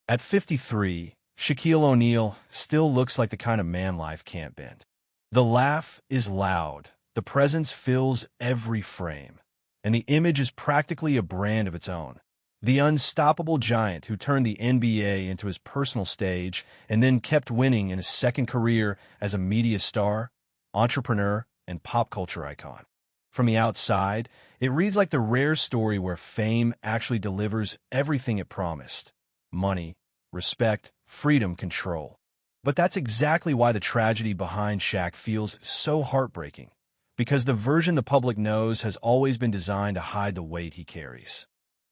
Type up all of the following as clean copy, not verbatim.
At 53, Shaquille O'Neal still looks like the kind of man life can't bend. The laugh is loud, the presence fills every frame, and the image is practically a brand of its own. The unstoppable giant who turned the NBA into his personal stage and then kept winning in his second career as a media star, entrepreneur, and pop culture icon. From the outside, it reads like the rare story where fame actually delivers everything it promised: money, respect, freedom, control. But that's exactly why the tragedy behind Shaq feels so heartbreaking, because the version the public knows has always been designed to hide the weight he carries.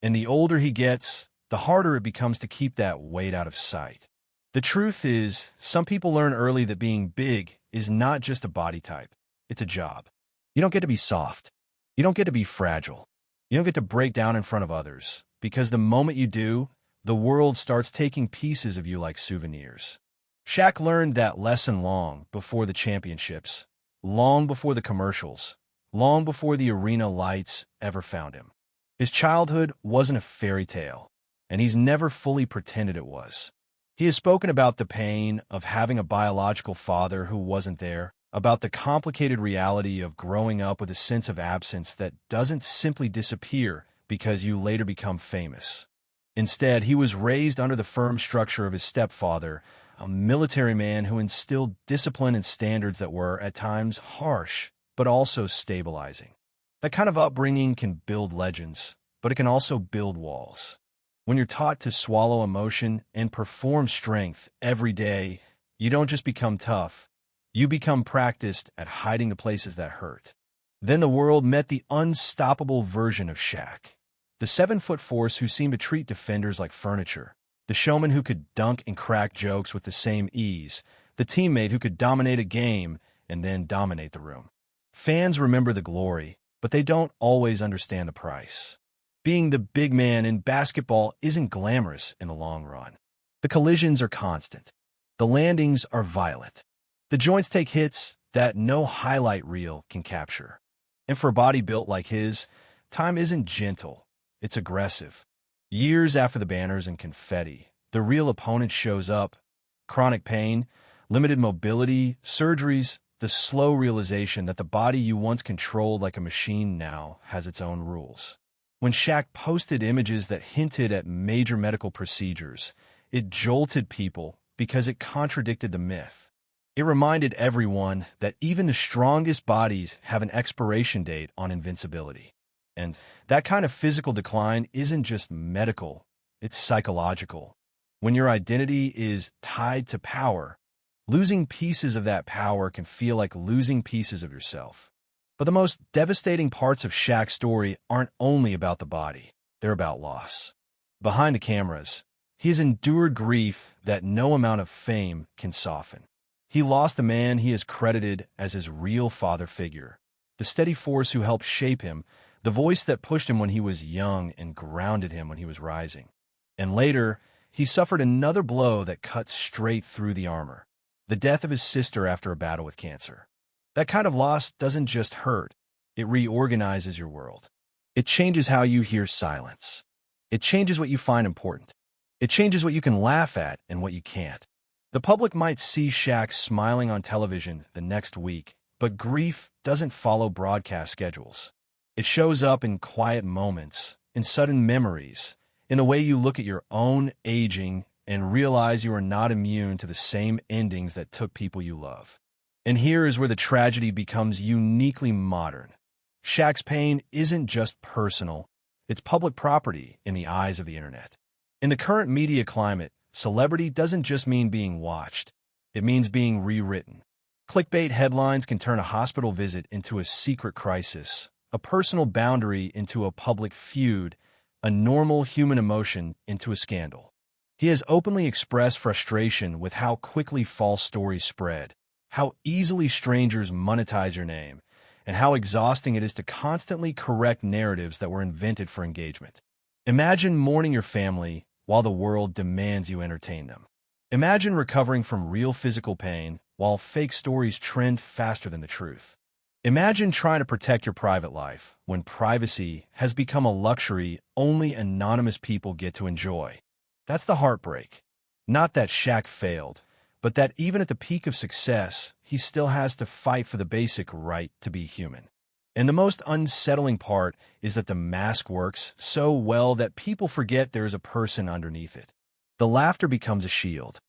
And the older he gets, the harder it becomes to keep that weight out of sight. The truth is, some people learn early that being big is not just a body type, it's a job. You don't get to be soft. You don't get to be fragile. You don't get to break down in front of others, because the moment you do, the world starts taking pieces of you like souvenirs. Shaq learned that lesson long before the championships, long before the commercials, long before the arena lights ever found him. His childhood wasn't a fairy tale, and he's never fully pretended it was. He has spoken about the pain of having a biological father who wasn't there, about the complicated reality of growing up with a sense of absence that doesn't simply disappear because you later become famous. Instead, he was raised under the firm structure of his stepfather, a military man who instilled discipline and standards that were, at times, harsh, but also stabilizing. That kind of upbringing can build legends, but it can also build walls. When you're taught to swallow emotion and perform strength every day, you don't just become tough, you become practiced at hiding the places that hurt. Then the world met the unstoppable version of Shaq, the 7-foot force who seemed to treat defenders like furniture, the showman who could dunk and crack jokes with the same ease, the teammate who could dominate a game and then dominate the room. Fans remember the glory, but they don't always understand the price. Being the big man in basketball isn't glamorous in the long run. The collisions are constant. The landings are violent. The joints take hits that no highlight reel can capture. And for a body built like his, time isn't gentle, it's aggressive. Years after the banners and confetti, the real opponent shows up. Chronic pain, limited mobility, surgeries, the slow realization that the body you once controlled like a machine now has its own rules. When Shaq posted images that hinted at major medical procedures, it jolted people because it contradicted the myth. It reminded everyone that even the strongest bodies have an expiration date on invincibility. And that kind of physical decline isn't just medical, it's psychological. When your identity is tied to power, losing pieces of that power can feel like losing pieces of yourself. But the most devastating parts of Shaq's story aren't only about the body, they're about loss. Behind the cameras, he has endured grief that no amount of fame can soften. He lost the man he is credited as his real father figure, the steady force who helped shape him, the voice that pushed him when he was young and grounded him when he was rising. And later, he suffered another blow that cut straight through the armor: the death of his sister after a battle with cancer. That kind of loss doesn't just hurt, it reorganizes your world. It changes how you hear silence. It changes what you find important. It changes what you can laugh at and what you can't. The public might see Shaq smiling on television the next week, but grief doesn't follow broadcast schedules. It shows up in quiet moments, in sudden memories, in the way you look at your own aging and realize you are not immune to the same endings that took people you love. And here is where the tragedy becomes uniquely modern. Shaq's pain isn't just personal, it's public property in the eyes of the internet. In the current media climate, celebrity doesn't just mean being watched, it means being rewritten. Clickbait headlines can turn a hospital visit into a secret crisis, a personal boundary into a public feud, a normal human emotion into a scandal. He has openly expressed frustration with how quickly false stories spread, how easily strangers monetize your name, and how exhausting it is to constantly correct narratives that were invented for engagement. Imagine mourning your family while the world demands you entertain them. Imagine recovering from real physical pain while fake stories trend faster than the truth. Imagine trying to protect your private life when privacy has become a luxury only anonymous people get to enjoy. That's the heartbreak. Not that Shaq failed, but that even at the peak of success, he still has to fight for the basic right to be human. And the most unsettling part is that the mask works so well that people forget there is a person underneath it. The laughter becomes a shield.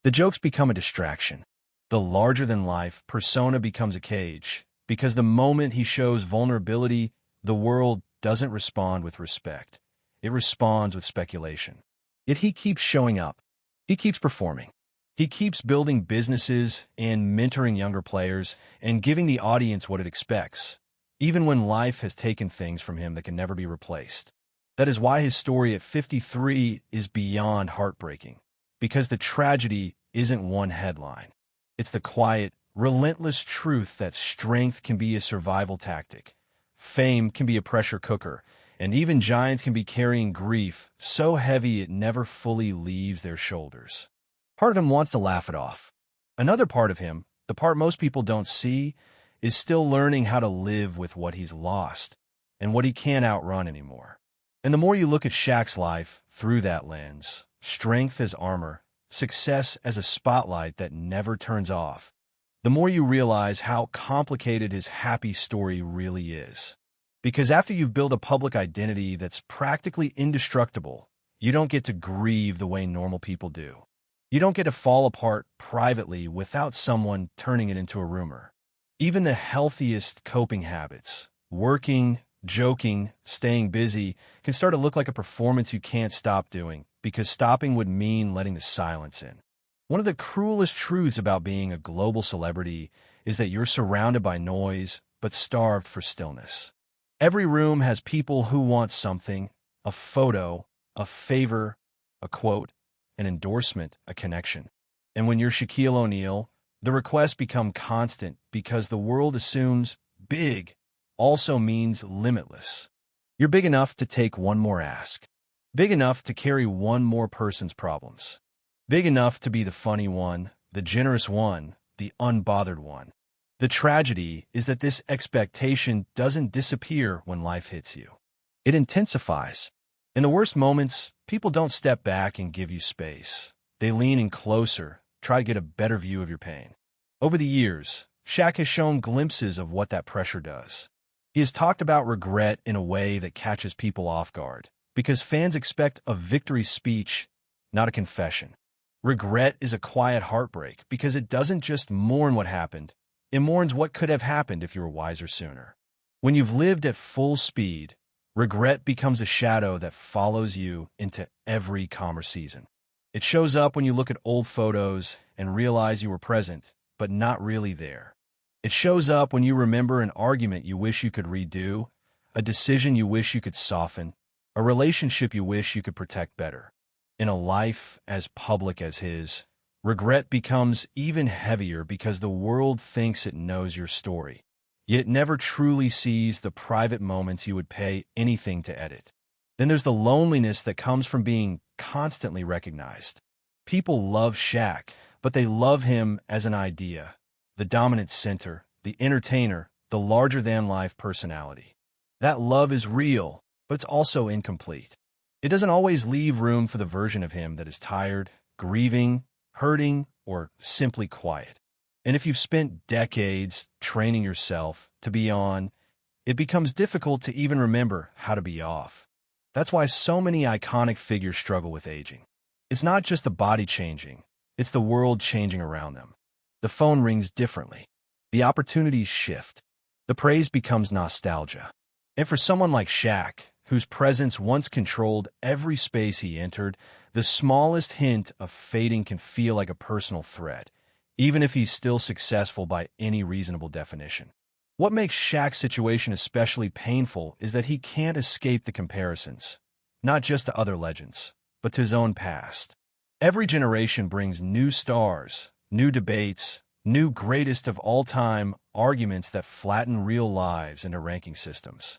The jokes become a distraction. The larger-than-life persona becomes a cage, because the moment he shows vulnerability, the world doesn't respond with respect. It responds with speculation. Yet he keeps showing up. He keeps performing. He keeps building businesses and mentoring younger players and giving the audience what it expects, even when life has taken things from him that can never be replaced. That is why his story at 53 is beyond heartbreaking, because the tragedy isn't one headline. It's the quiet, relentless truth that strength can be a survival tactic, fame can be a pressure cooker, and even giants can be carrying grief so heavy it never fully leaves their shoulders. Part of him wants to laugh it off. Another part of him, the part most people don't see, is still learning how to live with what he's lost and what he can't outrun anymore. And the more you look at Shaq's life through that lens, strength as armor, success as a spotlight that never turns off, the more you realize how complicated his happy story really is. Because after you've built a public identity that's practically indestructible, you don't get to grieve the way normal people do. You don't get to fall apart privately without someone turning it into a rumor. Even the healthiest coping habits, working, joking, staying busy, can start to look like a performance you can't stop doing, because stopping would mean letting the silence in. One of the cruelest truths about being a global celebrity is that you're surrounded by noise, but starved for stillness. Every room has people who want something, a photo, a favor, a quote, an endorsement, a connection. And when you're Shaquille O'Neal, the requests become constant because the world assumes big also means limitless. You're big enough to take one more ask. Big enough to carry one more person's problems. Big enough to be the funny one, the generous one, the unbothered one. The tragedy is that this expectation doesn't disappear when life hits you. It intensifies. In the worst moments, people don't step back and give you space. They lean in closer, try to get a better view of your pain. Over the years, Shaq has shown glimpses of what that pressure does. He has talked about regret in a way that catches people off guard, because fans expect a victory speech, not a confession. Regret is a quiet heartbreak because it doesn't just mourn what happened, it mourns what could have happened if you were wiser sooner. When you've lived at full speed, regret becomes a shadow that follows you into every calmer season. It shows up when you look at old photos and realize you were present, but not really there. It shows up when you remember an argument you wish you could redo, a decision you wish you could soften, a relationship you wish you could protect better. In a life as public as his, regret becomes even heavier because the world thinks it knows your story, yet it never truly sees the private moments you would pay anything to edit. Then there's the loneliness that comes from being constantly recognized. People love Shaq, but they love him as an idea, the dominant center, the entertainer, the larger-than-life personality. That love is real, but it's also incomplete. It doesn't always leave room for the version of him that is tired, grieving, hurting, or simply quiet. And if you've spent decades training yourself to be on, it becomes difficult to even remember how to be off. That's why so many iconic figures struggle with aging. It's not just the body changing, it's the world changing around them. The phone rings differently. The opportunities shift. The praise becomes nostalgia. And for someone like Shaq, whose presence once controlled every space he entered, the smallest hint of fading can feel like a personal threat, even if he's still successful by any reasonable definition. What makes Shaq's situation especially painful is that he can't escape the comparisons, not just to other legends, but to his own past. Every generation brings new stars, new debates, new greatest of all time arguments that flatten real lives into ranking systems.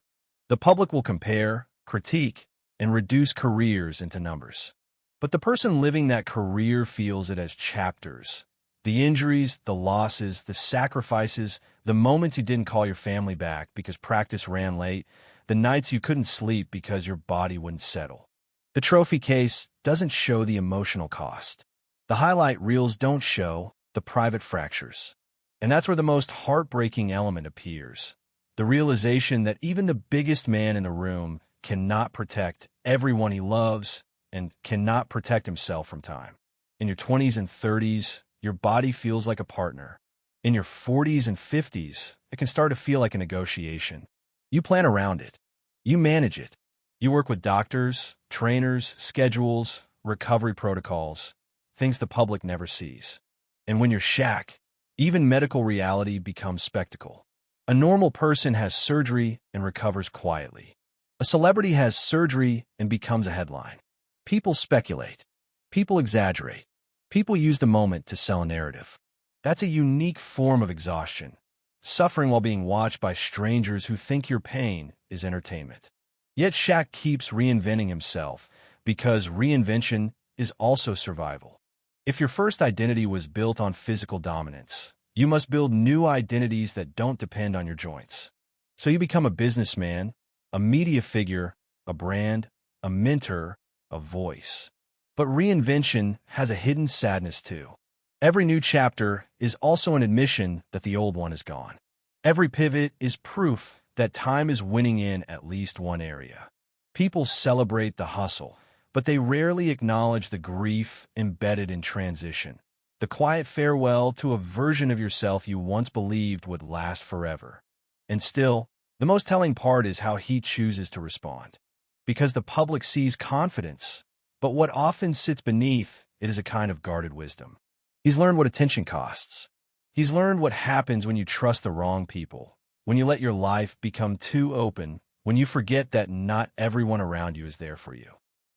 The public will compare, critique, and reduce careers into numbers. But the person living that career feels it as chapters. The injuries, the losses, the sacrifices, the moments you didn't call your family back because practice ran late, the nights you couldn't sleep because your body wouldn't settle. The trophy case doesn't show the emotional cost. The highlight reels don't show the private fractures. And that's where the most heartbreaking element appears. The realization that even the biggest man in the room cannot protect everyone he loves and cannot protect himself from time. In your 20s and 30s, your body feels like a partner. In your 40s and 50s, it can start to feel like a negotiation. You plan around it. You manage it. You work with doctors, trainers, schedules, recovery protocols, things the public never sees. And when you're Shaq, even medical reality becomes spectacle. A normal person has surgery and recovers quietly. A celebrity has surgery and becomes a headline. People speculate. People exaggerate. People use the moment to sell a narrative. That's a unique form of exhaustion. Suffering while being watched by strangers who think your pain is entertainment. Yet Shaq keeps reinventing himself because reinvention is also survival. If your first identity was built on physical dominance, you must build new identities that don't depend on your joints. So you become a businessman, a media figure, a brand, a mentor, a voice. But reinvention has a hidden sadness too. Every new chapter is also an admission that the old one is gone. Every pivot is proof that time is winning in at least one area. People celebrate the hustle, but they rarely acknowledge the grief embedded in transition. The quiet farewell to a version of yourself you once believed would last forever. And still, the most telling part is how he chooses to respond. Because the public sees confidence, but what often sits beneath it is a kind of guarded wisdom. He's learned what attention costs. He's learned what happens when you trust the wrong people, when you let your life become too open, when you forget that not everyone around you is there for you.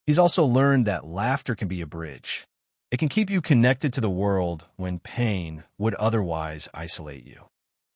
He's also learned that laughter can be a bridge. It can keep you connected to the world when pain would otherwise isolate you.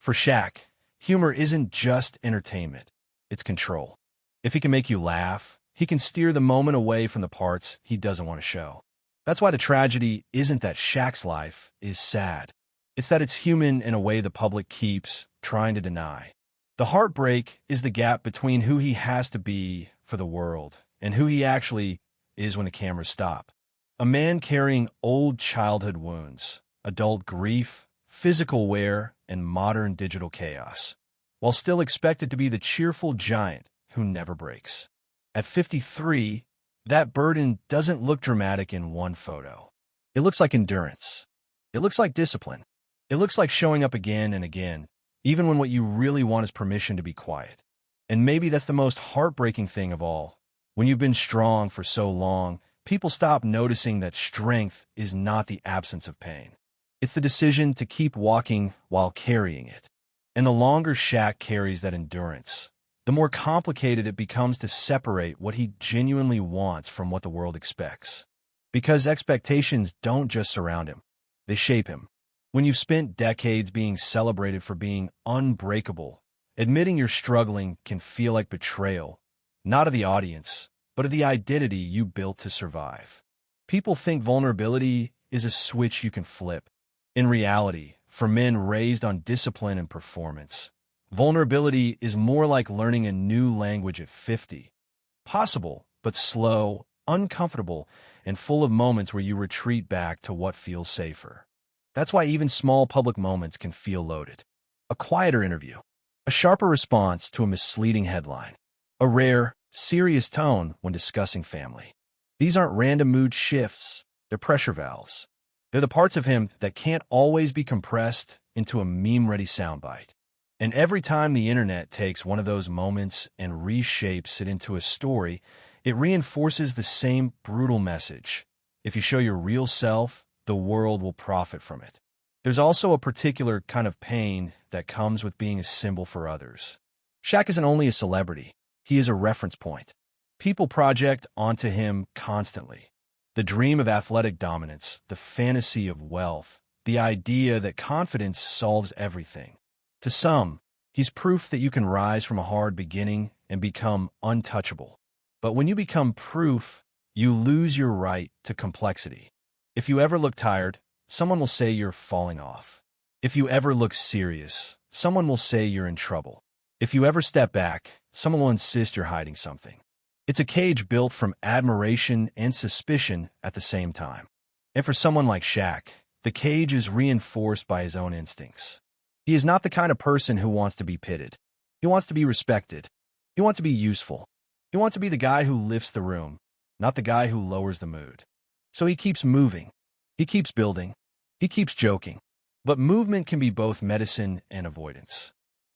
For Shaq, humor isn't just entertainment, it's control. If he can make you laugh, he can steer the moment away from the parts he doesn't want to show. That's why the tragedy isn't that Shaq's life is sad. It's that it's human in a way the public keeps trying to deny. The heartbreak is the gap between who he has to be for the world and who he actually is when the cameras stop. A man carrying old childhood wounds, adult grief, physical wear, and modern digital chaos, while still expected to be the cheerful giant who never breaks. At 53, that burden doesn't look dramatic in one photo. It looks like endurance. It looks like discipline. It looks like showing up again and again, even when what you really want is permission to be quiet. And maybe that's the most heartbreaking thing of all. When you've been strong for so long, people stop noticing that strength is not the absence of pain. It's the decision to keep walking while carrying it. And the longer Shaq carries that endurance, the more complicated it becomes to separate what he genuinely wants from what the world expects. Because expectations don't just surround him, they shape him. When you've spent decades being celebrated for being unbreakable, admitting you're struggling can feel like betrayal, not of the audience, but of the identity you built to survive. People think vulnerability is a switch you can flip. In reality, for men raised on discipline and performance, vulnerability is more like learning a new language at 50. Possible, but slow, uncomfortable, and full of moments where you retreat back to what feels safer. That's why even small public moments can feel loaded. A quieter interview, a sharper response to a misleading headline, a rare, serious tone when discussing family. These aren't random mood shifts, they're pressure valves. They're the parts of him that can't always be compressed into a meme-ready soundbite. And every time the internet takes one of those moments and reshapes it into a story, it reinforces the same brutal message. If you show your real self, the world will profit from it. There's also a particular kind of pain that comes with being a symbol for others. Shaq isn't only a celebrity, he is a reference point. People project onto him constantly. The dream of athletic dominance, the fantasy of wealth, the idea that confidence solves everything. To some, he's proof that you can rise from a hard beginning and become untouchable. But when you become proof, you lose your right to complexity. If you ever look tired, someone will say you're falling off. If you ever look serious, someone will say you're in trouble. If you ever step back, someone will insist you're hiding something. It's a cage built from admiration and suspicion at the same time. And for someone like Shaq, the cage is reinforced by his own instincts. He is not the kind of person who wants to be pitted. He wants to be respected. He wants to be useful. He wants to be the guy who lifts the room, not the guy who lowers the mood. So he keeps moving. He keeps building. He keeps joking. But movement can be both medicine and avoidance.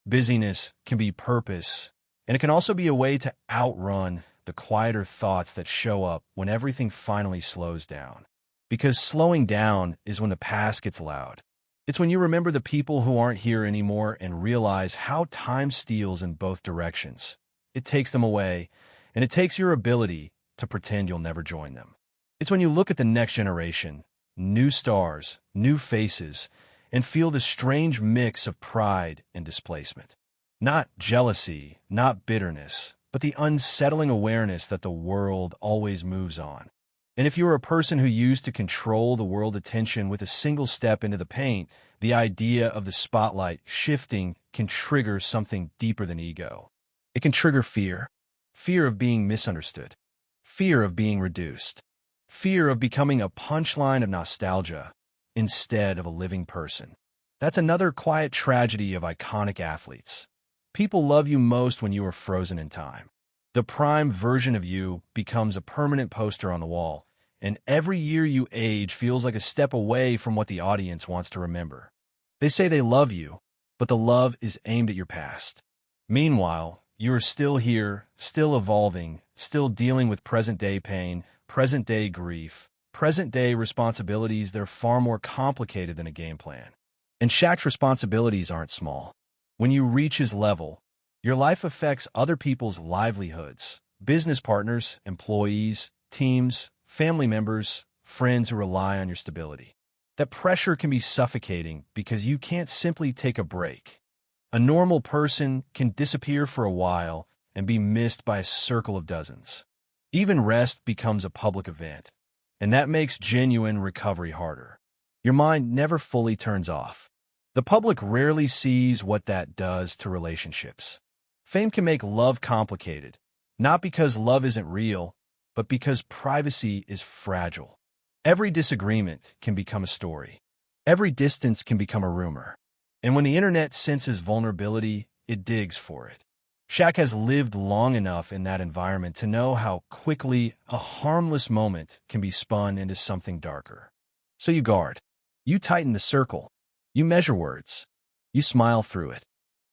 Busyness can be purpose, and it can also be a way to outrun the quieter thoughts that show up when everything finally slows down. Because slowing down is when the past gets loud. It's when you remember the people who aren't here anymore and realize how time steals in both directions. It takes them away, and it takes your ability to pretend you'll never join them. It's when you look at the next generation, new stars, new faces, and feel the strange mix of pride and displacement. Not jealousy, not bitterness, but the unsettling awareness that the world always moves on. And if you are a person who used to control the world attention with a single step into the paint, the idea of the spotlight shifting can trigger something deeper than ego. It can trigger fear. Fear of being misunderstood. Fear of being reduced. Fear of becoming a punchline of nostalgia instead of a living person. That's another quiet tragedy of iconic athletes. People love you most when you are frozen in time. The prime version of you becomes a permanent poster on the wall, and every year you age feels like a step away from what the audience wants to remember. They say they love you, but the love is aimed at your past. Meanwhile, you are still here, still evolving, still dealing with present-day pain, present-day grief, present-day responsibilities that are far more complicated than a game plan. And Shaq's responsibilities aren't small. When you reach his level, your life affects other people's livelihoods, business partners, employees, teams, family members, friends who rely on your stability. That pressure can be suffocating because you can't simply take a break. A normal person can disappear for a while and be missed by a circle of dozens. Even rest becomes a public event, and that makes genuine recovery harder. Your mind never fully turns off. The public rarely sees what that does to relationships. Fame can make love complicated, not because love isn't real, but because privacy is fragile. Every disagreement can become a story. Every distance can become a rumor. And when the internet senses vulnerability, it digs for it. Shaq has lived long enough in that environment to know how quickly a harmless moment can be spun into something darker. So you guard. You tighten the circle. You measure words. You smile through it.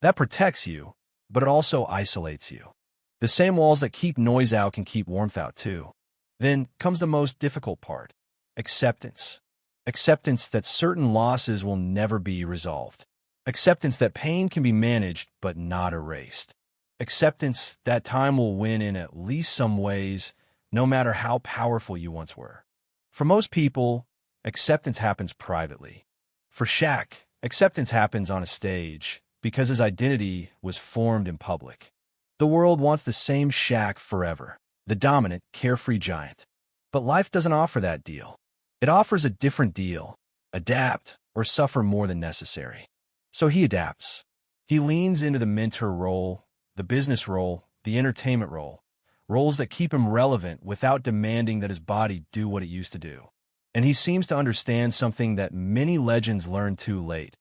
That protects you, but it also isolates you. The same walls that keep noise out can keep warmth out too. Then comes the most difficult part. Acceptance. Acceptance that certain losses will never be resolved. Acceptance that pain can be managed but not erased. Acceptance that time will win in at least some ways, no matter how powerful you once were. For most people, acceptance happens privately. For Shaq, acceptance happens on a stage because his identity was formed in public. The world wants the same Shaq forever, the dominant, carefree giant. But life doesn't offer that deal. It offers a different deal: adapt or suffer more than necessary. So he adapts. He leans into the mentor role, the business role, the entertainment role, roles that keep him relevant without demanding that his body do what it used to do. And he seems to understand something that many legends learn too late.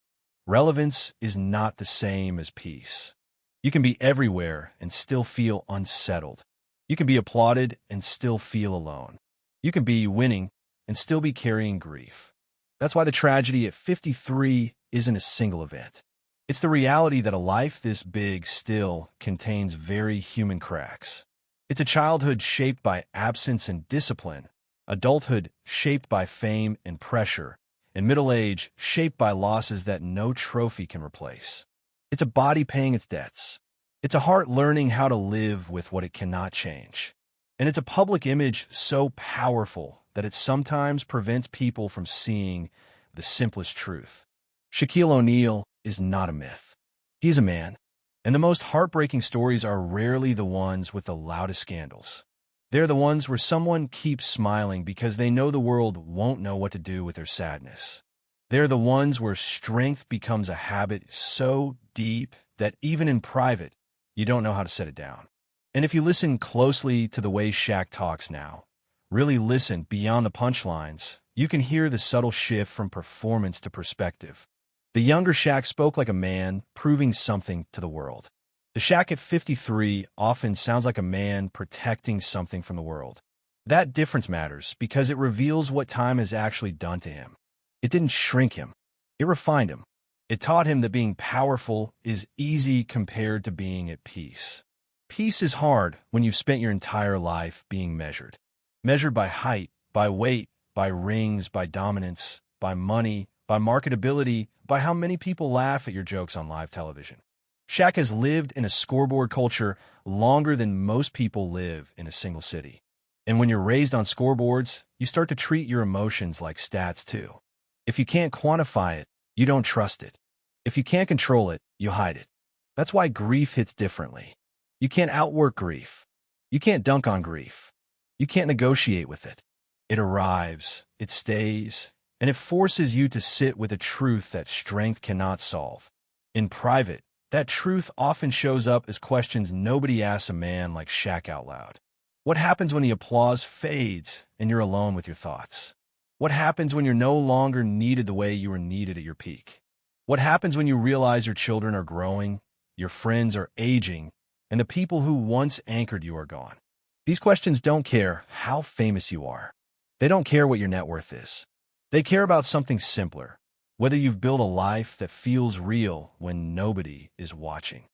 Relevance is not the same as peace. You can be everywhere and still feel unsettled. You can be applauded and still feel alone. You can be winning and still be carrying grief. That's why the tragedy at 53 isn't a single event. It's the reality that a life this big still contains very human cracks. It's a childhood shaped by absence and discipline, adulthood shaped by fame and pressure, and middle age shaped by losses that no trophy can replace. It's a body paying its debts. It's a heart learning how to live with what it cannot change. And it's a public image so powerful that it sometimes prevents people from seeing the simplest truth. Shaquille O'Neal is not a myth. He's a man. And the most heartbreaking stories are rarely the ones with the loudest scandals. They're the ones where someone keeps smiling because they know the world won't know what to do with their sadness. They're the ones where strength becomes a habit so deep that even in private, you don't know how to set it down. And if you listen closely to the way Shaq talks now, really listen beyond the punchlines, you can hear the subtle shift from performance to perspective. The younger Shaq spoke like a man, proving something to the world. The Shaq at 53 often sounds like a man protecting something from the world. That difference matters because it reveals what time has actually done to him. It didn't shrink him. It refined him. It taught him that being powerful is easy compared to being at peace. Peace is hard when you've spent your entire life being measured. Measured by height, by weight, by rings, by dominance, by money, by marketability, by how many people laugh at your jokes on live television. Shaq has lived in a scoreboard culture longer than most people live in a single city. And when you're raised on scoreboards, you start to treat your emotions like stats too. If you can't quantify it, you don't trust it. If you can't control it, you hide it. That's why grief hits differently. You can't outwork grief. You can't dunk on grief. You can't negotiate with it. It arrives, it stays, and it forces you to sit with a truth that strength cannot solve. In private, that truth often shows up as questions nobody asks a man like Shaq out loud. What happens when the applause fades and you're alone with your thoughts? What happens when you're no longer needed the way you were needed at your peak? What happens when you realize your children are growing, your friends are aging, and the people who once anchored you are gone? These questions don't care how famous you are. They don't care what your net worth is. They care about something simpler, whether you've built a life that feels real when nobody is watching.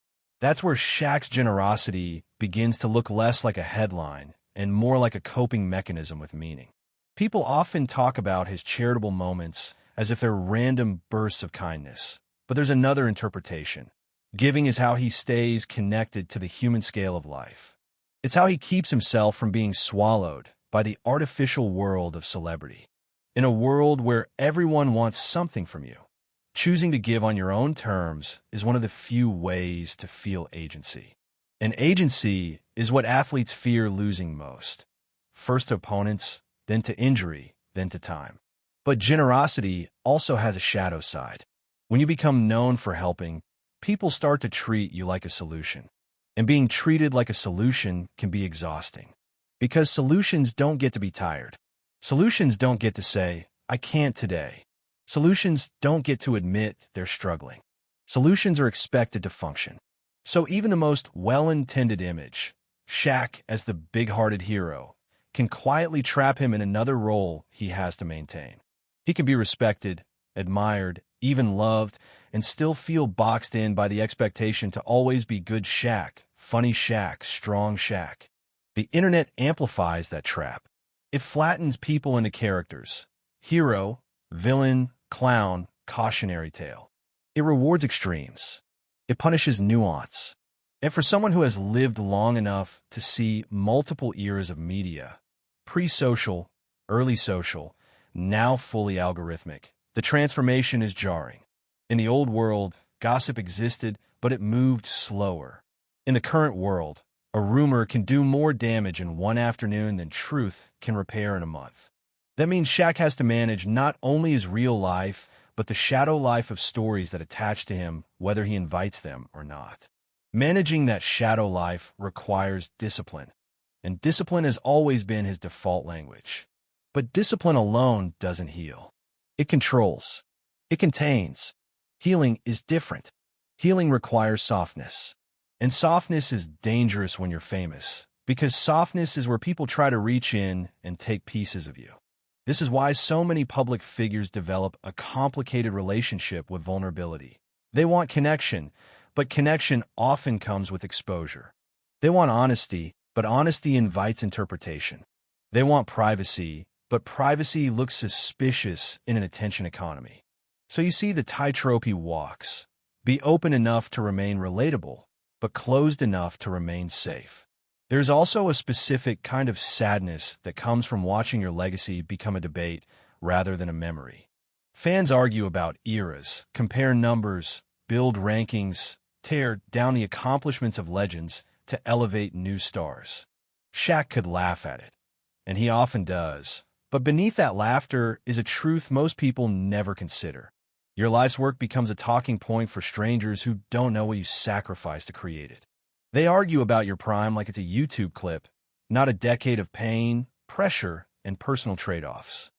That's where Shaq's generosity begins to look less like a headline and more like a coping mechanism with meaning. People often talk about his charitable moments as if they're random bursts of kindness, but there's another interpretation. Giving is how he stays connected to the human scale of life. It's how he keeps himself from being swallowed by the artificial world of celebrity. In a world where everyone wants something from you, choosing to give on your own terms is one of the few ways to feel agency. And agency is what athletes fear losing most. First to opponents, then to injury, then to time. But generosity also has a shadow side. When you become known for helping, people start to treat you like a solution. And being treated like a solution can be exhausting. Because solutions don't get to be tired. Solutions don't get to say, I can't today. Solutions don't get to admit they're struggling. Solutions are expected to function. So even the most well-intended image, Shaq as the big-hearted hero, can quietly trap him in another role he has to maintain. He can be respected, admired, even loved, and still feel boxed in by the expectation to always be good Shaq, funny Shaq, strong Shaq. The internet amplifies that trap. It flattens people into characters: hero, villain, clown, cautionary tale. It rewards extremes. It punishes nuance. And for someone who has lived long enough to see multiple eras of media, pre-social, early social, now fully algorithmic, the transformation is jarring. In the old world, gossip existed, but it moved slower. In the current world, a rumor can do more damage in one afternoon than truth can repair in a month. That means Shaq has to manage not only his real life, but the shadow life of stories that attach to him, whether he invites them or not. Managing that shadow life requires discipline, and discipline has always been his default language. But discipline alone doesn't heal. It controls. It contains. Healing is different. Healing requires softness. And softness is dangerous when you're famous, because softness is where people try to reach in and take pieces of you. This is why so many public figures develop a complicated relationship with vulnerability. They want connection, but connection often comes with exposure. They want honesty, but honesty invites interpretation. They want privacy, but privacy looks suspicious in an attention economy. So you see the tightrope he walks. Be open enough to remain relatable, but closed enough to remain safe. There's also a specific kind of sadness that comes from watching your legacy become a debate rather than a memory. Fans argue about eras, compare numbers, build rankings, tear down the accomplishments of legends to elevate new stars. Shaq could laugh at it, and he often does. But beneath that laughter is a truth most people never consider. Your life's work becomes a talking point for strangers who don't know what you sacrificed to create it. They argue about your prime like it's a YouTube clip, not a decade of pain, pressure, and personal trade-offs.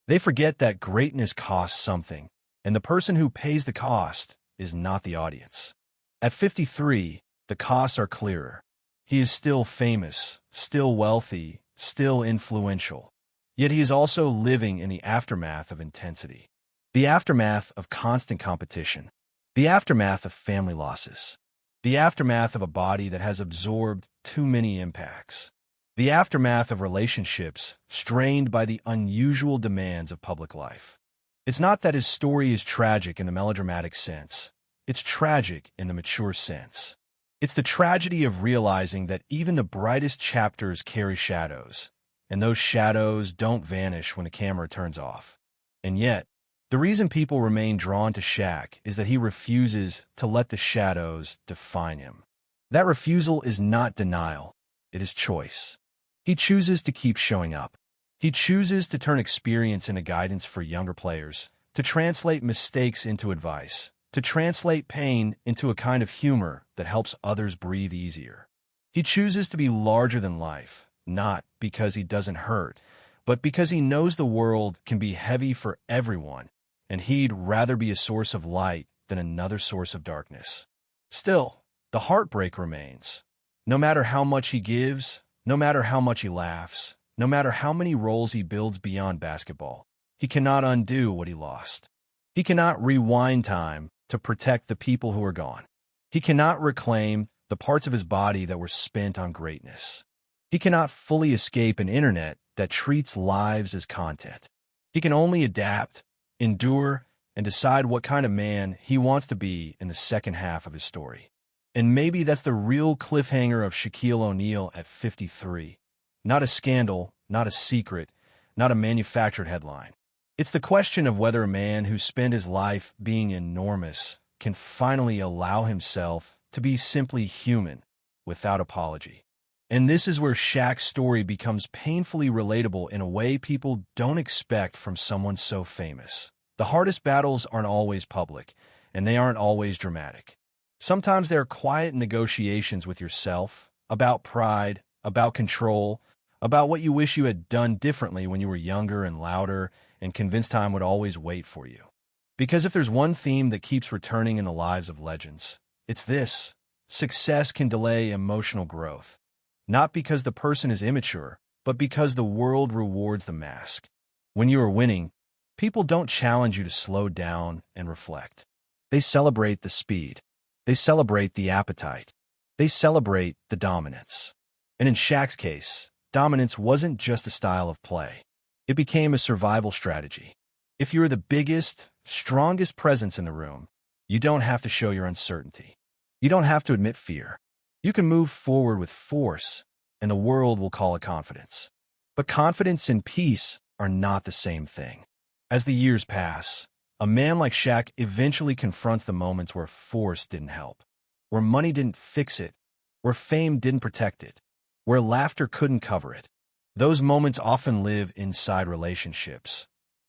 They forget that greatness costs something, and the person who pays the cost is not the audience. At 53, the costs are clearer. He is still famous, still wealthy, still influential. Yet he is also living in the aftermath of intensity. The aftermath of constant competition. The aftermath of family losses. The aftermath of a body that has absorbed too many impacts. The aftermath of relationships strained by the unusual demands of public life. It's not that his story is tragic in the melodramatic sense. It's tragic in the mature sense. It's the tragedy of realizing that even the brightest chapters carry shadows, and those shadows don't vanish when the camera turns off. And yet, the reason people remain drawn to Shaq is that he refuses to let the shadows define him. That refusal is not denial, it is choice. He chooses to keep showing up. He chooses to turn experience into guidance for younger players, to translate mistakes into advice, to translate pain into a kind of humor that helps others breathe easier. He chooses to be larger than life, not because he doesn't hurt, but because he knows the world can be heavy for everyone, and he'd rather be a source of light than another source of darkness. Still, the heartbreak remains. No matter how much he gives, no matter how much he laughs, no matter how many roles he builds beyond basketball, he cannot undo what he lost. He cannot rewind time to protect the people who are gone. He cannot reclaim the parts of his body that were spent on greatness. He cannot fully escape an internet that treats lives as content. He can only adapt, endure, and decide what kind of man he wants to be in the second half of his story. And maybe that's the real cliffhanger of Shaquille O'Neal at 53. Not a scandal, not a secret, not a manufactured headline. It's the question of whether a man who spent his life being enormous can finally allow himself to be simply human without apology. And this is where Shaq's story becomes painfully relatable in a way people don't expect from someone so famous. The hardest battles aren't always public, and they aren't always dramatic. Sometimes they're quiet negotiations with yourself, about pride, about control, about what you wish you had done differently when you were younger and louder and convinced time would always wait for you. Because if there's one theme that keeps returning in the lives of legends, it's this: success can delay emotional growth. Not because the person is immature, but because the world rewards the mask. When you are winning, people don't challenge you to slow down and reflect. They celebrate the speed. They celebrate the appetite. They celebrate the dominance. And in Shaq's case, dominance wasn't just a style of play. It became a survival strategy. If you're the biggest, strongest presence in the room, you don't have to show your uncertainty. You don't have to admit fear. You can move forward with force, and the world will call it confidence. But confidence and peace are not the same thing. As the years pass, a man like Shaq eventually confronts the moments where force didn't help, where money didn't fix it, where fame didn't protect it, where laughter couldn't cover it. Those moments often live inside relationships,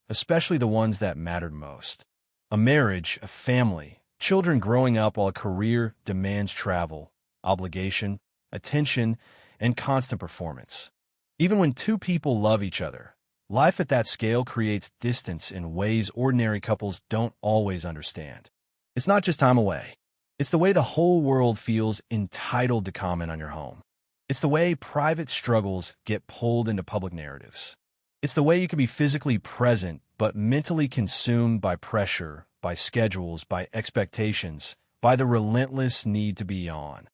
especially the ones that mattered most. A marriage, a family, children growing up while a career demands travel, obligation, attention, and constant performance. Even when two people love each other, life at that scale creates distance in ways ordinary couples don't always understand. It's not just time away. It's the way the whole world feels entitled to comment on your home. It's the way private struggles get pulled into public narratives. It's the way you can be physically present but mentally consumed by pressure, by schedules, by expectations, by the relentless need to be on.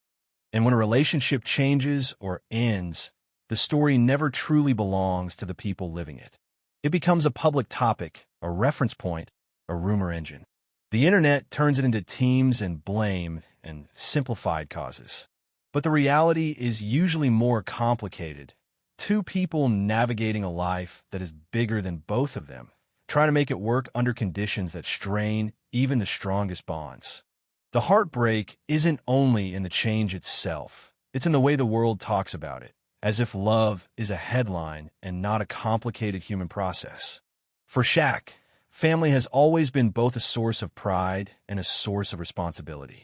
And when a relationship changes or ends, the story never truly belongs to the people living it. It becomes a public topic, a reference point, a rumor engine. The internet turns it into teams and blame and simplified causes. But the reality is usually more complicated. Two people navigating a life that is bigger than both of them, trying to make it work under conditions that strain even the strongest bonds. The heartbreak isn't only in the change itself, it's in the way the world talks about it, as if love is a headline and not a complicated human process. For Shaq, family has always been both a source of pride and a source of responsibility.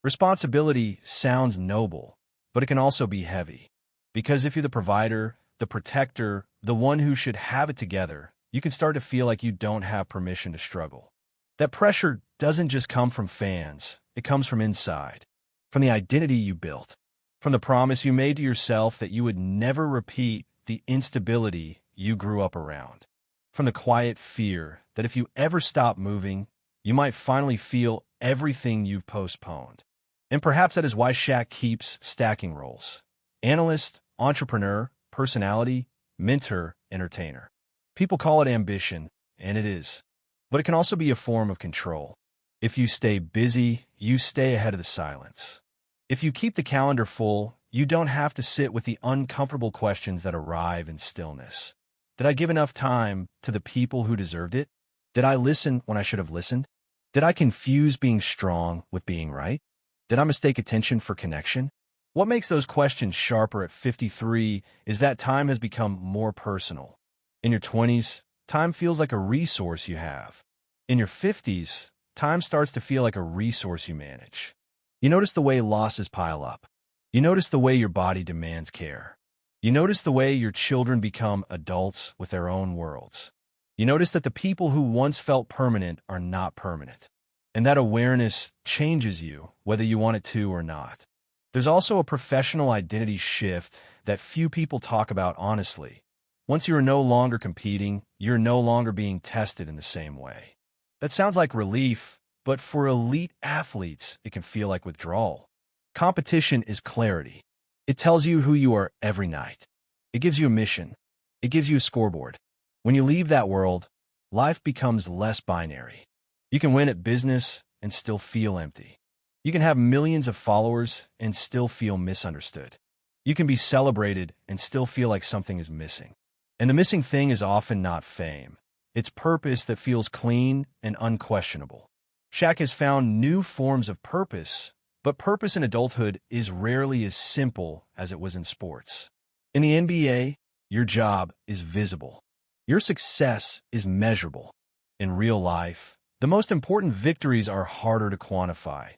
Responsibility sounds noble, but it can also be heavy. Because if you're the provider, the protector, the one who should have it together, you can start to feel like you don't have permission to struggle. That pressure doesn't just come from fans, it comes from inside, from the identity you built, from the promise you made to yourself that you would never repeat the instability you grew up around, from the quiet fear that if you ever stop moving, you might finally feel everything you've postponed. And perhaps that is why Shaq keeps stacking roles: analyst, entrepreneur, personality, mentor, entertainer. People call it ambition, and it is. But it can also be a form of control. If you stay busy, you stay ahead of the silence. If you keep the calendar full, you don't have to sit with the uncomfortable questions that arrive in stillness. Did I give enough time to the people who deserved it? Did I listen when I should have listened? Did I confuse being strong with being right? Did I mistake attention for connection? What makes those questions sharper at 53 is that time has become more personal. In your 20s, time feels like a resource you have. In your 50s, time starts to feel like a resource you manage. You notice the way losses pile up. You notice the way your body demands care. You notice the way your children become adults with their own worlds. You notice that the people who once felt permanent are not permanent. And that awareness changes you, whether you want it to or not. There's also a professional identity shift that few people talk about honestly. Once you are no longer competing, you're no longer being tested in the same way. That sounds like relief, but for elite athletes, it can feel like withdrawal. Competition is clarity. It tells you who you are every night. It gives you a mission. It gives you a scoreboard. When you leave that world, life becomes less binary. You can win at business and still feel empty. You can have millions of followers and still feel misunderstood. You can be celebrated and still feel like something is missing. And the missing thing is often not fame. It's purpose that feels clean and unquestionable. Shaq has found new forms of purpose, but purpose in adulthood is rarely as simple as it was in sports. In the NBA, your job is visible. Your success is measurable. In real life, the most important victories are harder to quantify.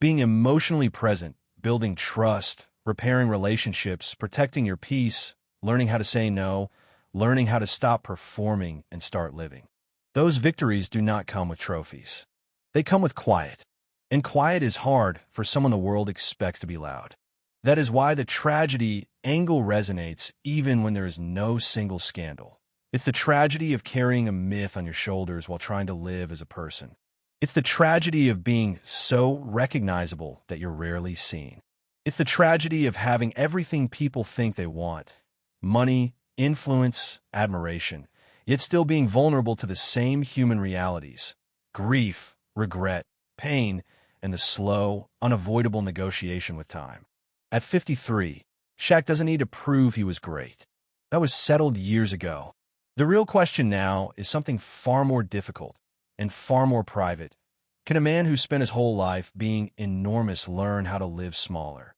Being emotionally present, building trust, repairing relationships, protecting your peace, learning how to say no, learning how to stop performing and start living. Those victories do not come with trophies. They come with quiet. And quiet is hard for someone the world expects to be loud. That is why the tragedy angle resonates even when there is no single scandal. It's the tragedy of carrying a myth on your shoulders while trying to live as a person. It's the tragedy of being so recognizable that you're rarely seen. It's the tragedy of having everything people think they want: money, influence, admiration, yet still being vulnerable to the same human realities: grief, regret, pain, and the slow, unavoidable negotiation with time. At 53, Shaq doesn't need to prove he was great. That was settled years ago. The real question now is something far more difficult and far more private. Can a man who spent his whole life being enormous learn how to live smaller,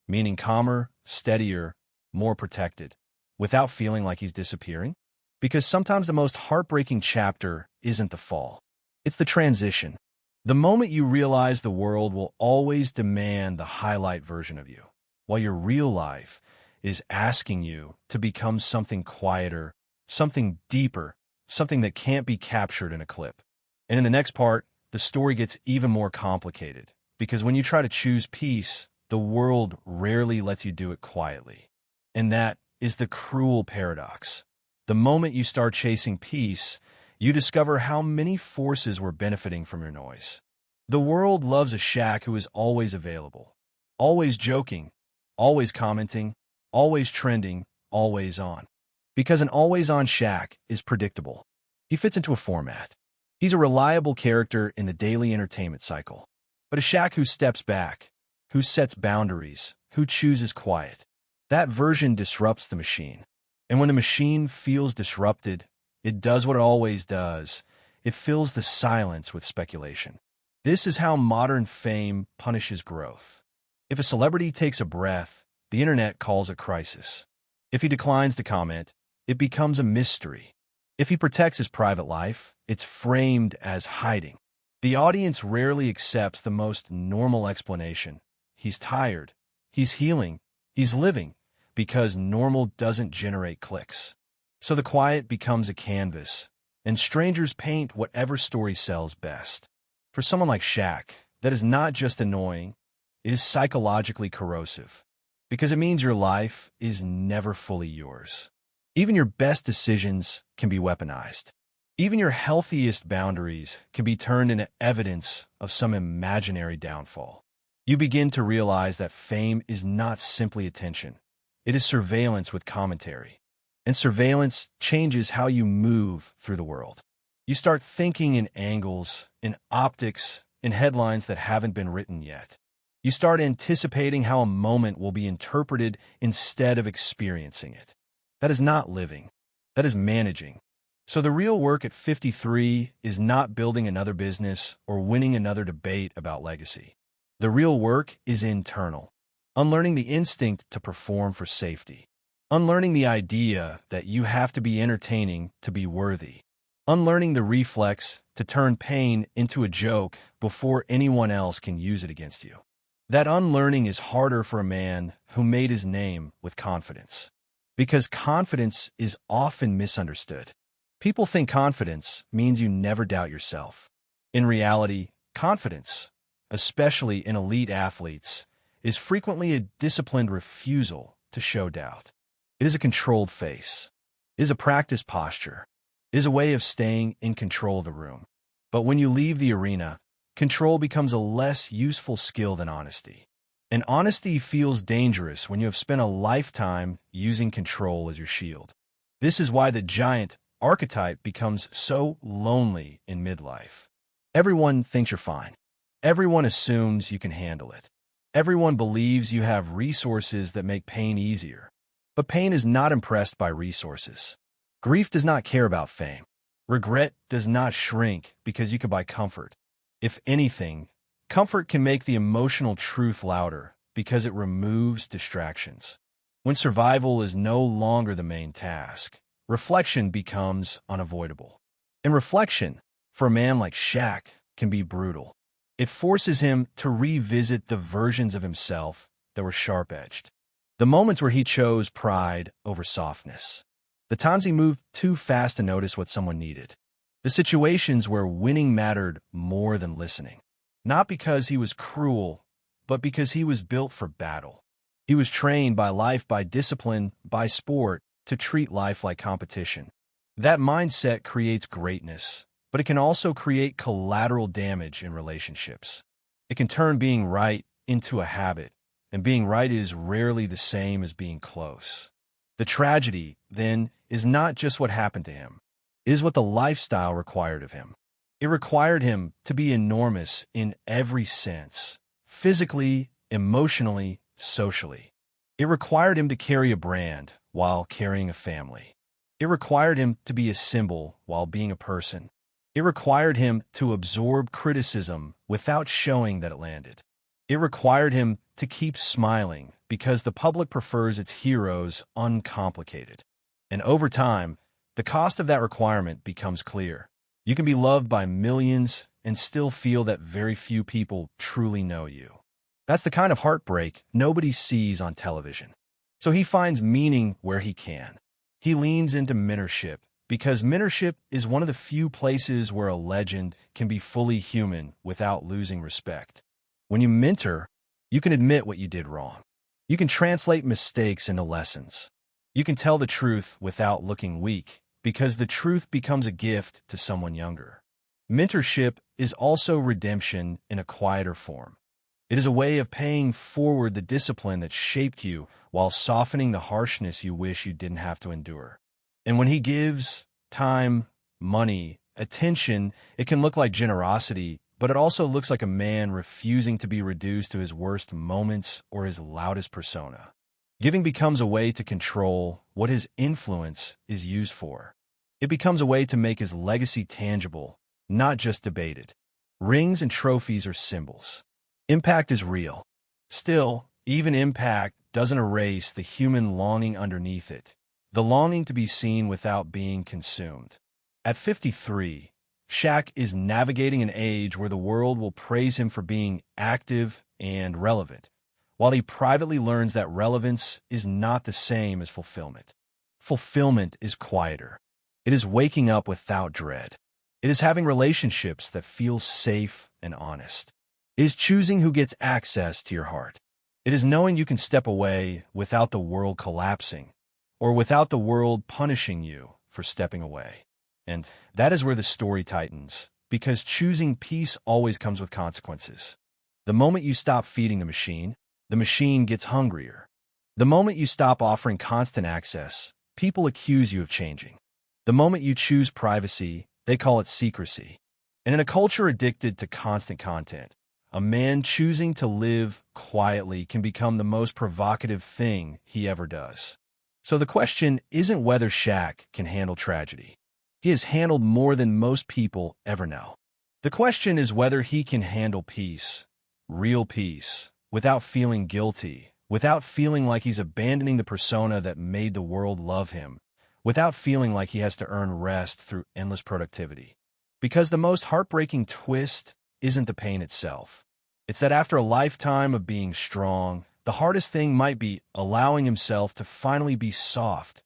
meaning calmer, steadier, more protected, without feeling like he's disappearing? Because sometimes the most heartbreaking chapter isn't the fall. It's the transition. The moment you realize the world will always demand the highlight version of you, while your real life is asking you to become something quieter, something deeper, something that can't be captured in a clip. And in the next part, the story gets even more complicated, because when you try to choose peace, the world rarely lets you do it quietly. And that is the cruel paradox. The moment you start chasing peace, you discover how many forces were benefiting from your noise. The world loves a Shaq who is always available, always joking, always commenting, always trending, always on. Because an always-on Shaq is predictable. He fits into a format. He's a reliable character in the daily entertainment cycle. But a Shaq who steps back, who sets boundaries, who chooses quiet, that version disrupts the machine. And when the machine feels disrupted, it does what it always does. It fills the silence with speculation. This is how modern fame punishes growth. If a celebrity takes a breath, the internet calls it crisis. If he declines to comment, it becomes a mystery. If he protects his private life, it's framed as hiding. The audience rarely accepts the most normal explanation. He's tired. He's healing. He's living because normal doesn't generate clicks. So the quiet becomes a canvas, and strangers paint whatever story sells best. For someone like Shaq, that is not just annoying, it is psychologically corrosive, because it means your life is never fully yours. Even your best decisions can be weaponized. Even your healthiest boundaries can be turned into evidence of some imaginary downfall. You begin to realize that fame is not simply attention. It is surveillance with commentary. And surveillance changes how you move through the world. You start thinking in angles, in optics, in headlines that haven't been written yet. You start anticipating how a moment will be interpreted instead of experiencing it. That is not living. That is managing. So the real work at 53 is not building another business or winning another debate about legacy. The real work is internal. Unlearning the instinct to perform for safety. Unlearning the idea that you have to be entertaining to be worthy. Unlearning the reflex to turn pain into a joke before anyone else can use it against you. That unlearning is harder for a man who made his name with confidence. Because confidence is often misunderstood. People think confidence means you never doubt yourself. In reality, confidence, especially in elite athletes, is frequently a disciplined refusal to show doubt. It is a controlled face. It is a practiced posture. It is a way of staying in control of the room. But when you leave the arena, control becomes a less useful skill than honesty. And honesty feels dangerous when you have spent a lifetime using control as your shield. This is why the giant archetype becomes so lonely in midlife. Everyone thinks you're fine. Everyone assumes you can handle it. Everyone believes you have resources that make pain easier. But pain is not impressed by resources. Grief does not care about fame. Regret does not shrink because you can buy comfort. If anything, comfort can make the emotional truth louder because it removes distractions. When survival is no longer the main task, reflection becomes unavoidable. And reflection, for a man like Shaq, can be brutal. It forces him to revisit the versions of himself that were sharp-edged. The moments where he chose pride over softness. The times he moved too fast to notice what someone needed. The situations where winning mattered more than listening. Not because he was cruel, but because he was built for battle. He was trained by life, by discipline, by sport, to treat life like competition. That mindset creates greatness, but it can also create collateral damage in relationships. It can turn being right into a habit, and being right is rarely the same as being close. The tragedy, then, is not just what happened to him. It is what the lifestyle required of him. It required him to be enormous in every sense, physically, emotionally, socially. It required him to carry a brand while carrying a family. It required him to be a symbol while being a person. It required him to absorb criticism without showing that it landed. It required him to keep smiling because the public prefers its heroes uncomplicated. And over time, the cost of that requirement becomes clear. You can be loved by millions and still feel that very few people truly know you. That's the kind of heartbreak nobody sees on television. So he finds meaning where he can. He leans into mentorship because mentorship is one of the few places where a legend can be fully human without losing respect. When you mentor, you can admit what you did wrong. You can translate mistakes into lessons. You can tell the truth without looking weak, because the truth becomes a gift to someone younger. Mentorship is also redemption in a quieter form. It is a way of paying forward the discipline that shaped you while softening the harshness you wish you didn't have to endure. And when he gives time, money, attention, it can look like generosity, but it also looks like a man refusing to be reduced to his worst moments or his loudest persona. Giving becomes a way to control what his influence is used for. It becomes a way to make his legacy tangible, not just debated. Rings and trophies are symbols. Impact is real. Still, even impact doesn't erase the human longing underneath it, the longing to be seen without being consumed. At 53, Shaq is navigating an age where the world will praise him for being active and relevant, while he privately learns that relevance is not the same as fulfillment. Fulfillment is quieter. It is waking up without dread. It is having relationships that feel safe and honest. It is choosing who gets access to your heart. It is knowing you can step away without the world collapsing, or without the world punishing you for stepping away. And that is where the story tightens, because choosing peace always comes with consequences. The moment you stop feeding the machine gets hungrier. The moment you stop offering constant access, people accuse you of changing. The moment you choose privacy, they call it secrecy. And in a culture addicted to constant content, a man choosing to live quietly can become the most provocative thing he ever does. So the question isn't whether Shaq can handle tragedy. He has handled more than most people ever know. The question is whether he can handle peace, real peace, without feeling guilty, without feeling like he's abandoning the persona that made the world love him, without feeling like he has to earn rest through endless productivity. Because the most heartbreaking twist isn't the pain itself. It's that after a lifetime of being strong, the hardest thing might be allowing himself to finally be soft,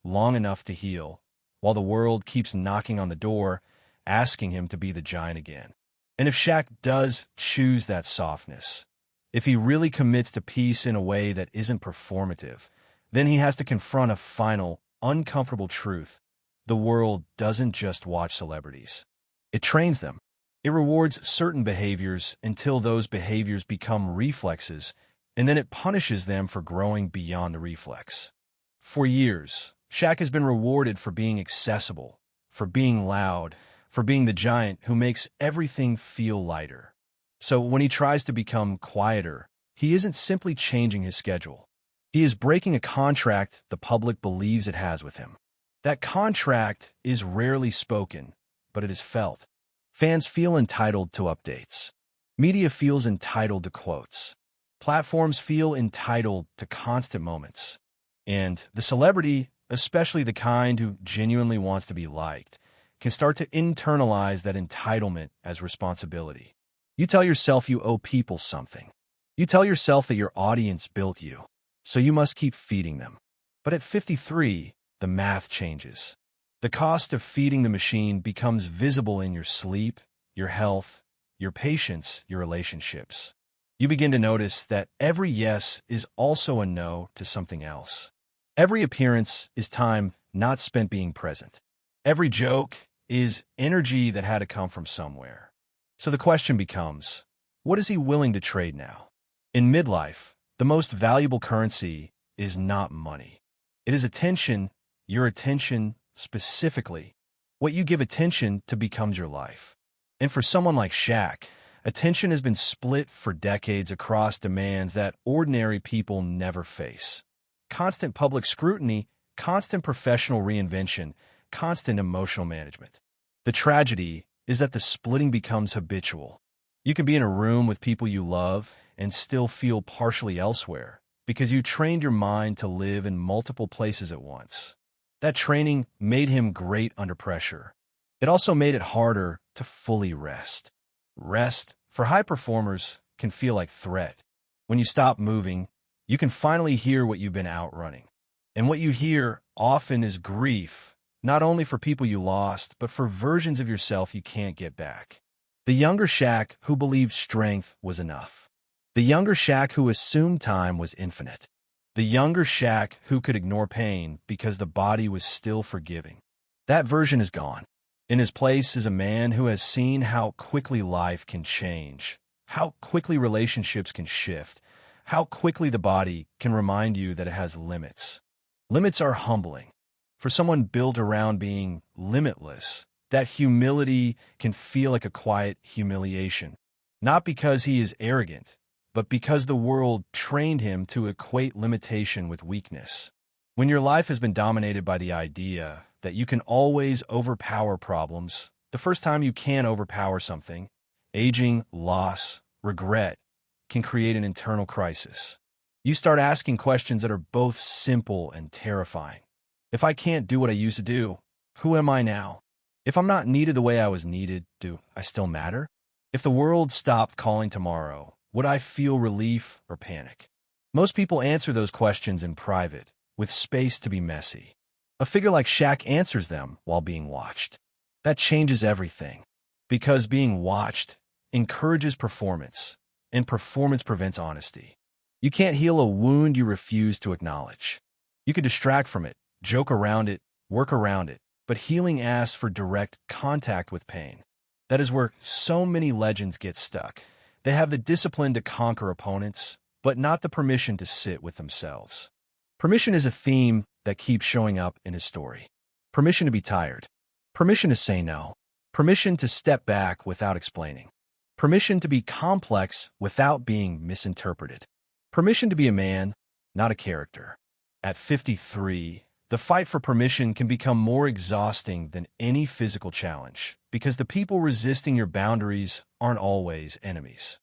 long enough to heal, while the world keeps knocking on the door, asking him to be the giant again. And if Shaq does choose that softness, if he really commits to peace in a way that isn't performative, then he has to confront a final, uncomfortable truth. The world doesn't just watch celebrities. It trains them. It rewards certain behaviors until those behaviors become reflexes, and then it punishes them for growing beyond the reflex. For years, Shaq has been rewarded for being accessible, for being loud, for being the giant who makes everything feel lighter. So when he tries to become quieter, he isn't simply changing his schedule. He is breaking a contract the public believes it has with him. That contract is rarely spoken, but it is felt. Fans feel entitled to updates. Media feels entitled to quotes. Platforms feel entitled to constant moments. And the celebrity, especially the kind who genuinely wants to be liked, can start to internalize that entitlement as responsibility. You tell yourself you owe people something. You tell yourself that your audience built you, so you must keep feeding them. But at 53, the math changes. The cost of feeding the machine becomes visible in your sleep, your health, your patience, your relationships. You begin to notice that every yes is also a no to something else. Every appearance is time not spent being present. Every joke is energy that had to come from somewhere. So the question becomes, what is he willing to trade now? In midlife, the most valuable currency is not money. It is attention, your attention specifically. What you give attention to becomes your life. And for someone like Shaq, attention has been split for decades across demands that ordinary people never face. Constant public scrutiny, constant professional reinvention, constant emotional management. The tragedy is that the splitting becomes habitual. You can be in a room with people you love and still feel partially elsewhere because you trained your mind to live in multiple places at once. That training made him great under pressure. It also made it harder to fully rest. Rest, for high performers, can feel like threat. When you stop moving, you can finally hear what you've been outrunning. And what you hear often is grief, not only for people you lost, but for versions of yourself you can't get back. The younger Shaq who believed strength was enough. The younger Shaq who assumed time was infinite. The younger Shaq who could ignore pain because the body was still forgiving. That version is gone. In his place is a man who has seen how quickly life can change, how quickly relationships can shift, how quickly the body can remind you that it has limits. Limits are humbling. For someone built around being limitless, that humility can feel like a quiet humiliation. Not because he is arrogant, but because the world trained him to equate limitation with weakness. When your life has been dominated by the idea that you can always overpower problems, the first time you can overpower something, aging, loss, regret, can create an internal crisis. You start asking questions that are both simple and terrifying. If I can't do what I used to do, who am I now? If I'm not needed the way I was needed, do I still matter? If the world stopped calling tomorrow, would I feel relief or panic? Most people answer those questions in private, with space to be messy. A figure like Shaq answers them while being watched. That changes everything. Because being watched encourages performance, and performance prevents honesty. You can't heal a wound you refuse to acknowledge. You can distract from it, joke around it, work around it, but healing asks for direct contact with pain. That is where so many legends get stuck. They have the discipline to conquer opponents, but not the permission to sit with themselves. Permission is a theme that keeps showing up in his story. Permission to be tired. Permission to say no. Permission to step back without explaining. Permission to be complex without being misinterpreted. Permission to be a man, not a character. At 53, the fight for permission can become more exhausting than any physical challenge because the people resisting your boundaries aren't always enemies.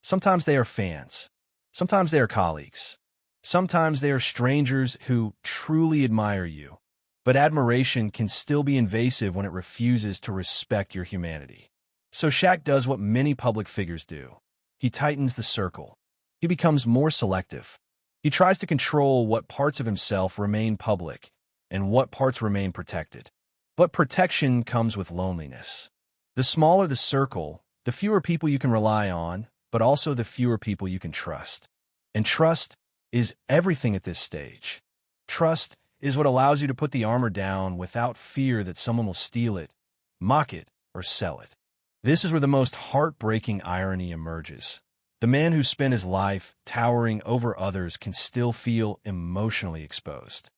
Sometimes they are fans. Sometimes they are colleagues. Sometimes they are strangers who truly admire you. But admiration can still be invasive when it refuses to respect your humanity. So Shaq does what many public figures do. He tightens the circle. He becomes more selective. He tries to control what parts of himself remain public and what parts remain protected. But protection comes with loneliness. The smaller the circle, the fewer people you can rely on, but also the fewer people you can trust. And trust is everything at this stage. Trust is what allows you to put the armor down without fear that someone will steal it, mock it, or sell it. This is where the most heartbreaking irony emerges. The man who spent his life towering over others can still feel emotionally exposed.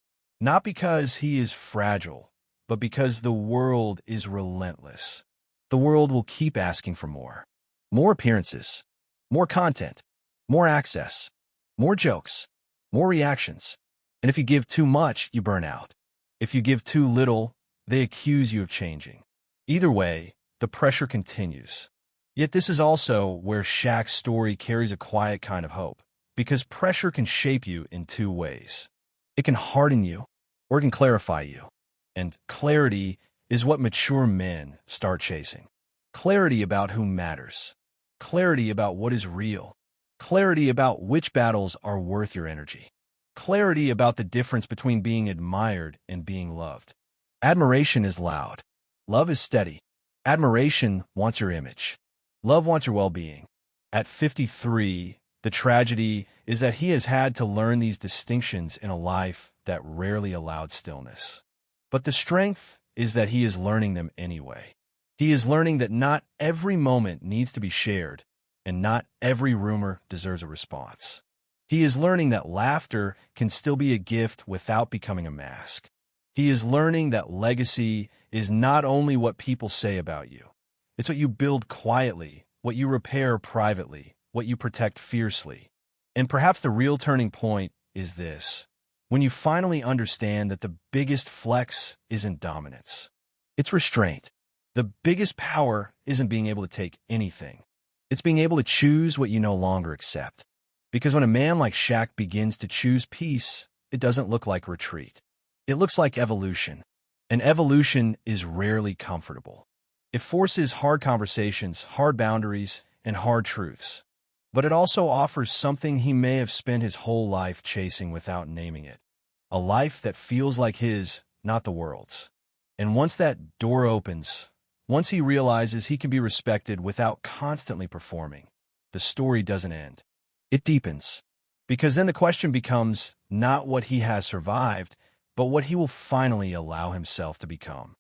Not because he is fragile, but because the world is relentless. The world will keep asking for more. More appearances, more content, more access, more jokes, more reactions. And if you give too much, you burn out. If you give too little, they accuse you of changing. Either way, the pressure continues. Yet this is also where Shaq's story carries a quiet kind of hope, because pressure can shape you in two ways. It can harden you, or it can clarify you. And clarity is what mature men start chasing. Clarity about who matters. Clarity about what is real. Clarity about which battles are worth your energy. Clarity about the difference between being admired and being loved. Admiration is loud. Love is steady. Admiration wants your image. Love wants your well-being. At 53, the tragedy is that he has had to learn these distinctions in a life that rarely allowed stillness. But the strength is that he is learning them anyway. He is learning that not every moment needs to be shared, and not every rumor deserves a response. He is learning that laughter can still be a gift without becoming a mask. He is learning that legacy is not only what people say about you. It's what you build quietly, what you repair privately, what you protect fiercely. And perhaps the real turning point is this: when you finally understand that the biggest flex isn't dominance. It's restraint. The biggest power isn't being able to take anything. It's being able to choose what you no longer accept. Because when a man like Shaq begins to choose peace, it doesn't look like retreat. It looks like evolution. And evolution is rarely comfortable. It forces hard conversations, hard boundaries, and hard truths. But it also offers something he may have spent his whole life chasing without naming it. A life that feels like his, not the world's. And once that door opens, once he realizes he can be respected without constantly performing, the story doesn't end. It deepens. Because then the question becomes not what he has survived, but what he will finally allow himself to become.